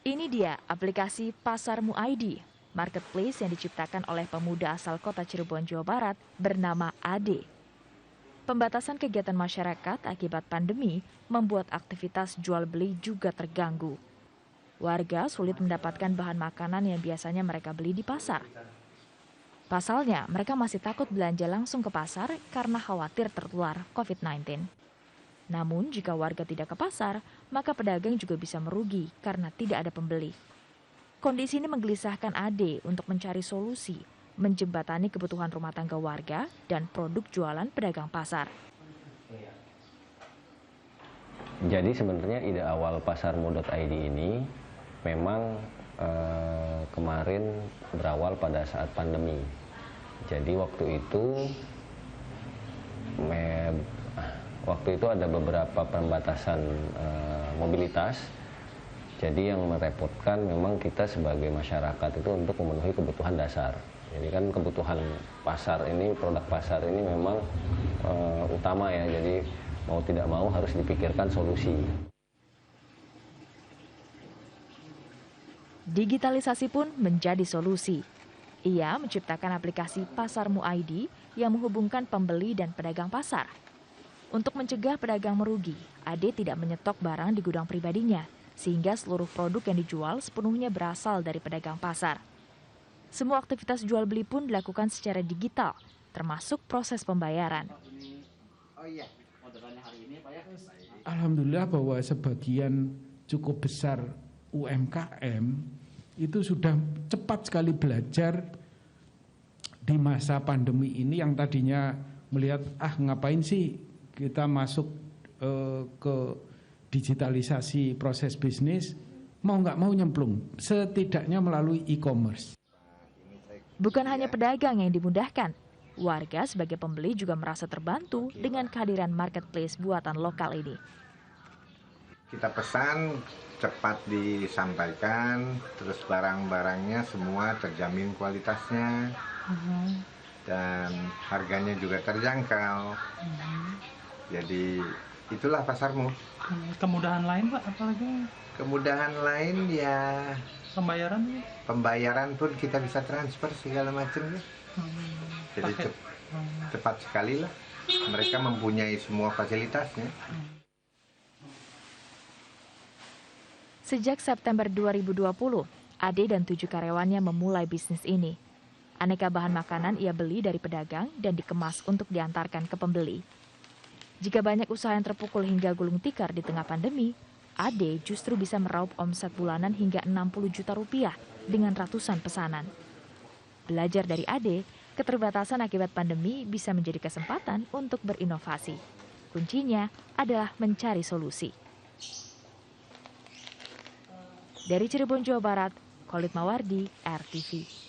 Ini dia aplikasi Pasarmu ID, marketplace yang diciptakan oleh pemuda asal kota Cirebon, Jawa Barat bernama Ade. Pembatasan kegiatan masyarakat akibat pandemi membuat aktivitas jual beli juga terganggu. Warga sulit mendapatkan bahan makanan yang biasanya mereka beli di pasar. Pasalnya, mereka masih takut belanja langsung ke pasar karena khawatir tertular COVID-19. Namun, jika warga tidak ke pasar, maka pedagang juga bisa merugi karena tidak ada pembeli. Kondisi ini menggelisahkan Ade untuk mencari solusi, menjembatani kebutuhan rumah tangga warga dan produk jualan pedagang pasar. Jadi sebenarnya ide awal pasarmu.id ini memang kemarin berawal pada saat pandemi. Jadi waktu itu ada beberapa pembatasan mobilitas. Jadi yang merepotkan memang kita sebagai masyarakat itu untuk memenuhi kebutuhan dasar. Jadi kan kebutuhan pasar ini, produk pasar ini memang utama ya. Jadi mau tidak mau harus dipikirkan solusi. Digitalisasi pun menjadi solusi. Ia menciptakan aplikasi Pasarmu ID yang menghubungkan pembeli dan pedagang pasar. Untuk mencegah pedagang merugi, Ade tidak menyetok barang di gudang pribadinya, sehingga seluruh produk yang dijual sepenuhnya berasal dari pedagang pasar. Semua aktivitas jual beli pun dilakukan secara digital, termasuk proses pembayaran. Alhamdulillah bahwa sebagian cukup besar UMKM itu sudah cepat sekali belajar di masa pandemi ini yang tadinya melihat ngapain sih kita masuk ke digitalisasi proses bisnis, mau nggak mau nyemplung, setidaknya melalui e-commerce. Bukan hanya pedagang yang dimudahkan, warga sebagai pembeli juga merasa terbantu dengan kehadiran marketplace buatan lokal ini. Kita pesan, cepat disampaikan, terus barang-barangnya semua terjamin kualitasnya, dan harganya juga terjangkau. Jadi itulah pasarmu. Kemudahan lain Pak, apalagi? Kemudahan lain ya Pembayaran? Pembayaran pun kita bisa transfer segala macam ya. Jadi cepat sekali lah. Mereka mempunyai semua fasilitasnya. Sejak September 2020, Ade dan 7 karyawannya memulai bisnis ini. Aneka bahan makanan ia beli dari pedagang dan dikemas untuk diantarkan ke pembeli. Jika banyak usaha yang terpukul hingga gulung tikar di tengah pandemi, Ade justru bisa meraup omset bulanan hingga 60 juta rupiah dengan ratusan pesanan. Belajar dari Ade, keterbatasan akibat pandemi bisa menjadi kesempatan untuk berinovasi. Kuncinya adalah mencari solusi. Dari Cirebon, Jawa Barat, Khalid Mawardi, RTV.